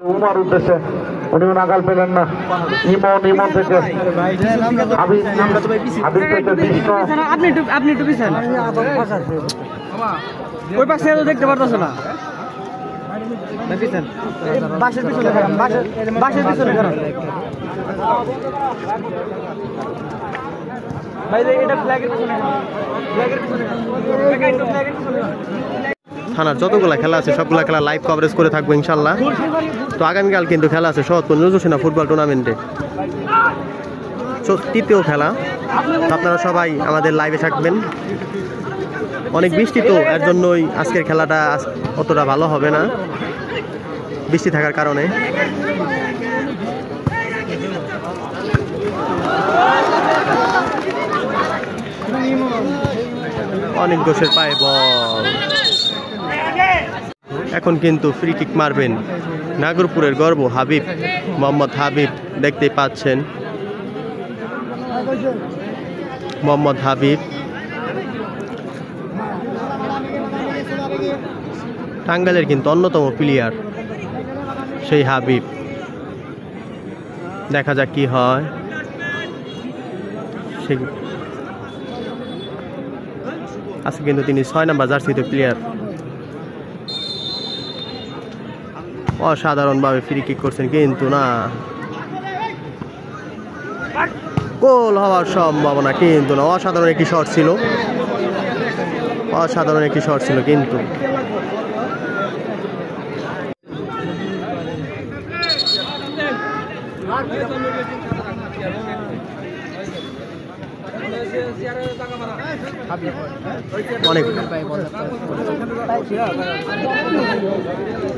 উমার উদ্দেশ্যে উনিও নাগাল পেলেন না। ইমন থেকে হাবিব থেকে বিষ্ণু। আপনি একটু পিছান, ওই পাশে দেখতে পারতেছ না। বাসের পিছনে বাসের পিছনে থানার যতগুলা খেলা আছে সবগুলা খেলা লাইভ কভারেজ করে থাকবো ইনশাল্লাহ। তো আগামীকাল কিন্তু খেলা আছে সৈয়দপুর নজরুল সিনহা ফুটবল টুর্নামেন্টে, তৃতীয় খেলা। আপনারা সবাই আমাদের লাইভে থাকবেন। অনেক বৃষ্টি, তো এর জন্যই আজকের খেলাটা অতটা ভালো হবে না বৃষ্টি থাকার কারণে। অনেক ঘোষের পায়ে বল। এখন কিন্তু ফ্রি কিক মারবেন নাগরপুরের গর্ব হাবিব, মোহাম্মদ হাবিব। দেখতেই পাচ্ছেন মোহাম্মদ হাবিব, টাঙ্গাইলের কিন্তু অন্যতম প্লেয়ার সেই হাবিব। দেখা যাক কি হয়। আজকে কিন্তু তিনি 6 নম্বর জার্সিতে প্লেয়ার। অসাধারণভাবে ফ্রি কিক করছেন, কিন্তু না, গোল হওয়ার সম্ভাবনা কিন্তু না। অসাধারণ একটি শট ছিল, অসাধারণ একটি শট ছিল কিন্তু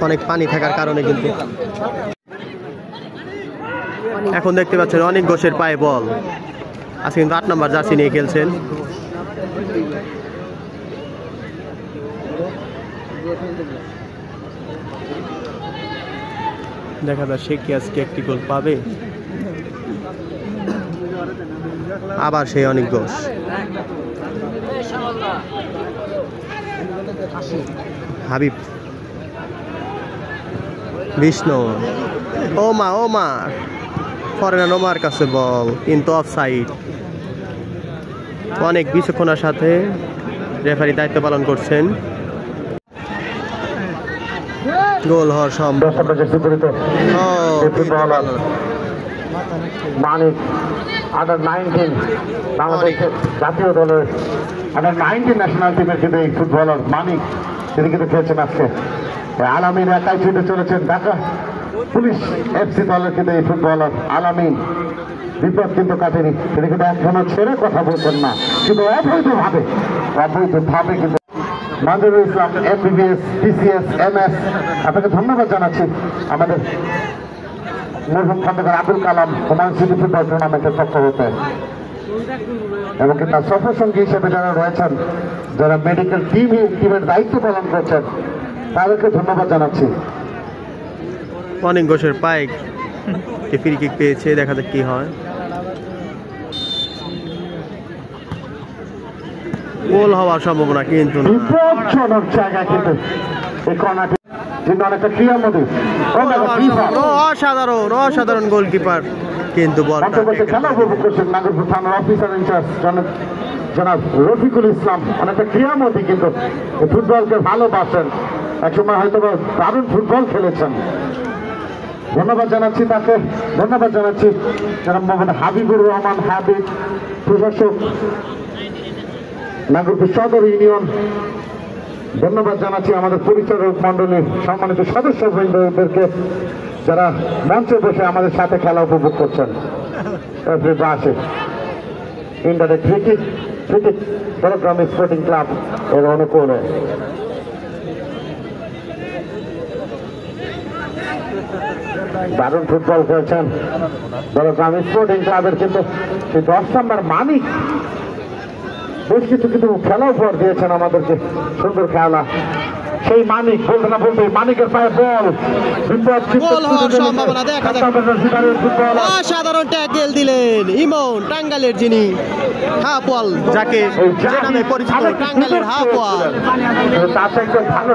অনেক পানি থাকার কারণে কিন্তু এখন দেখতে পাচ্ছেন অনেক ঘোষের পায়ে বল। আজকে কিন্তু 8 নম্বর জার্সি নিয়ে খেলছেন। দেখা যাক সে কি আজকে একটি গোল পাবে। আবার সেই অনেক ঘোষ। হাবিব, বিষ্ণু, ওমার ফরেনার ওমার কাছে বল, কিন্তু অফসাইড। অনেক বিচক্ষণতার সাথে রেফারি দায়িত্ব পালন করছেন। গোল হওয়ার সম্ভাবনা। মানিক আন্ডার-19 বাংলাদেশের জাতীয় দলের আন্ডার-19 ন্যাশনাল টিমের কিন্তু এই ফুটবলার মানিক, তিনি কিন্তু খেলছেন আজকে। আলামিন একাই ছুটে চলেছেন ঢাকা পুলিশ এফসি দলের কিন্তু এই ফুটবলার আলামিন। বিপদ কিন্তু কাটেনি, তিনি কিন্তু এখনো ছেড়ে কথা বলছেন না, কিন্তু অবৈধভাবে কিন্তু মানজুরুল ইসলাম MBBS PCS MS, আপনাকে ধন্যবাদ জানাচ্ছি আমাদের মরহুম খন্দকার আবুল কালাম হুমায়ুন সিটি ফুটবল টুর্নামেন্টের পক্ষ হতে, এবং তার সফর সঙ্গী হিসেবে যারা রয়েছেন, যারা মেডিকেল টিমের দায়িত্ব পালন করছেন, তাদেরকে ধন্যবাদ জানাচ্ছি। অনেক ঘোষের পায়ে ফ্রি কিক পেয়েছে, দেখা যাক কি হয়। গোল হওয়ার সম্ভাবনা কিন্তু বিপজ্জনক জায়গা, কিন্তু এই কর্নারটি কিন্তু অনেকটা ক্রিয়ামোদী। অসাধারণ গোলকিপার কিন্তু খেলা উপভোগ করছেন নাগরপুর থানার অফিসার ইনচার্জ জনাব রফিকুল ইসলাম। অনেকটা ক্রিয়ামোদী, কিন্তু ফুটবলকে ভালোবাসেন, একসময় হয়তো দারুণ ফুটবল খেলেছেন। ধন্যবাদ জানাচ্ছি তাকে, ধন্যবাদ জানাচ্ছি জনাব মোহাম্মদ হাবিবুর রহমান হাবিব, প্রশাসক নাগরপুর সদর ইউনিয়ন। ধন্যবাদ জানাচ্ছি আমাদের পরিচালক মন্ডলীর সম্মানিত সদস্যবৃন্দদেরকে, যারা মঞ্চে বসে আমাদের সাথে খেলা উপভোগ করছেন। Internet cricket Baragram sporting club এর অনুকূলে দারুণ ফুটবল খেলছেন বড়গ্রাম স্পোর্টিং ক্লাবের, কিন্তু 10 নম্বর মানিক বেশ কিছু কিন্তু খেলা উপহার দিয়েছেন আমাদেরকে, সুন্দর খেলা। সেই মানিক বলতে না বলতে মানিকের পায়ে বল গোল হওয়ার সম্ভাবনা দেখা যাক। অসাধারণ ট্যাকেল দিলেন ইমন, টাঙ্গাইলের যিনি হাফ ওয়াল, যাকে যে নামে পরিচিত টাঙ্গাইলের হাফ ওয়াল। তার থেকে ভালো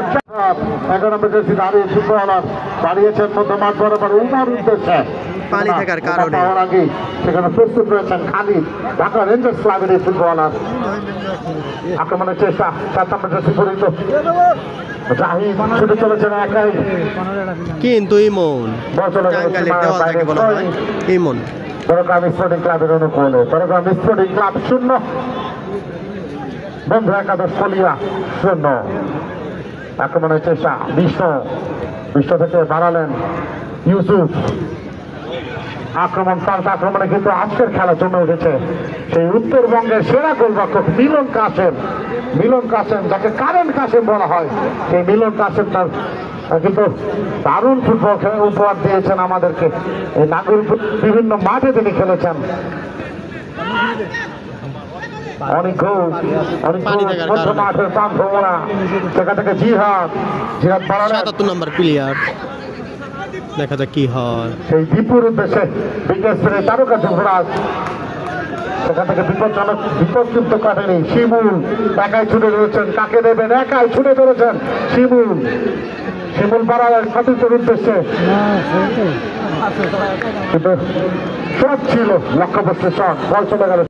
11 নম্বর জার্সি দাঁড়িয়ে ফুটবলার দাঁড়িয়েছেন মধ্যমাঠ বরাবর উমার উদ্দেশ্যে পানি থাকার কারণে পাওয়ার আগে সেখানে প্রস্তুত রয়েছেন খালিদ, ঢাকা রেঞ্জার্স ক্লাবের এই ফুটবলার। আক্রমণের চেষ্টা 4 নম্বর জার্সি পরিচিত জাহিদ ছুটে চলেছেন একাই, কিন্তু ইমন, টাঙ্গাইলের দেওয়াল যাকে বলা হয় ইমন। দরকার স্পোর্টিং ক্লাবের অনুকূলে, দরকার স্পোর্টিং ক্লাব 0, বন্ধু একাদশ ফলিয়া 0। আক্রমণের চেষ্টা বিষ্ণু থেকে বাড়ালেন ইউসুফ, আক্রমণ পাল্টা আক্রমণে কিন্তু আজকের খেলা জমে উঠেছে। সেই উত্তরবঙ্গের সেরা গোলরক্ষক মিলন কাসেম, যাকে কারেন্ট কাসেম বলা হয়, সেই মিলন কাসেম তার কিন্তু দারুণ ফুটবল উপহার দিয়েছেন আমাদেরকে। এই নাগরপুর বিভিন্ন মাঠে তিনি খেলেছেন। অনেক মাঠের প্রান্ত সেখান থেকে জিহাদ ৭৭ নম্বর প্লেয়ার, দেখা যাক কি হয়। সেই দীপুর উদ্দেশ্যে বিকেএসপির তারকা যুবরাজ, সেখান থেকে বিপদ কিন্তু কাটেনি। শিমুল একাই ছুটে ধরেছেন, কাকে দেবেন, একাই ছুটে ধরেছেন শিমুল পাড়ার সতীর্থের উদ্দেশ্যে, কিন্তু সব ছিল লক্ষ্যবস্তু শট, বল চলে গেল।